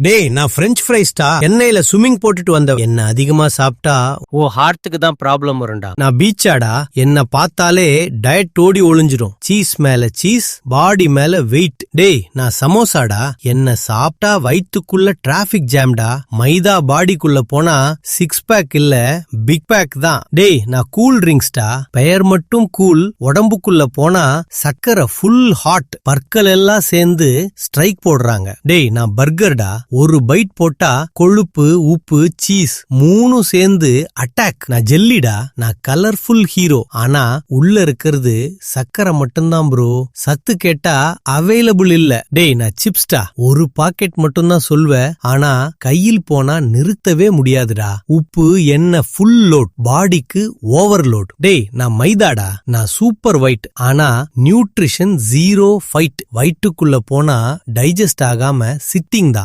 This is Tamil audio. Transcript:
டேய் நான் பிரெஞ்ச் ஃப்ரைஸ்டா எண்ணெயில ஸ்விம்மிங் போட்டுட்டு வந்த என்ன அதிகமா சாப்பிட்டா ஓ ஹார்ட்டுக்கு தான் ப்ராப்ளம் வரும்டா. நான் பீச்சாடா என்ன பார்த்தாலே டயட் ஓடி ஒளிஞ்சிரும். சீஸ் மேல சீஸ், பாடி மேல வெயிட். டேய் நான் சமோசாடா என்ன சாப்பிட்டா வயித்துக்குள்ள டிராபிக் ஜாம்டா. மைதா பாடிக்குள்ள போனா சிக்ஸ் பேக் இல்ல பிக் பேக் தான். டேய் நான் கூல் ட்ரிங்க்ஸ்டா, பெயர் மட்டும் கூல், உடம்புக்குள்ள போனா சக்கரை ஃபுல் ஹாட். பற்கள் எல்லாம் சேர்ந்து ஸ்ட்ரைக் போடுறாங்க. டேய் நான் பர்கர்டா, ஒரு பைட் போட்டா கொழுப்பு உப்பு சீஸ் மூணும் சேர்ந்து அட்டாக். நான் ஜெல்லிடா, நான் கலர்ஃபுல் ஹீரோ, ஆனா உள்ள இருக்கிறது சக்கரை மட்டும்தான் ப்ரோ. சத்து கேட்டா அவைலபிள் இல்ல. டேய் நான் சிப்ஸ்டா, ஒரு பாக்கெட் மட்டும்தான் சொல்வேன், ஆனா கையில் போனா நிறுத்தவே முடியாதுடா. உப்பு எண்ணெய் ஃபுல் லோட், பாடிக்கு ஓவர்லோட். டேய் நான் மைதாடா, நான் சூப்பர் ஒயிட், ஆனா நியூட்ரிஷன் ஜீரோ ஃபைட். வயிற்றுக்குள்ள போனா டைஜஸ்ட் ஆகாம சிட்டிங் தான்.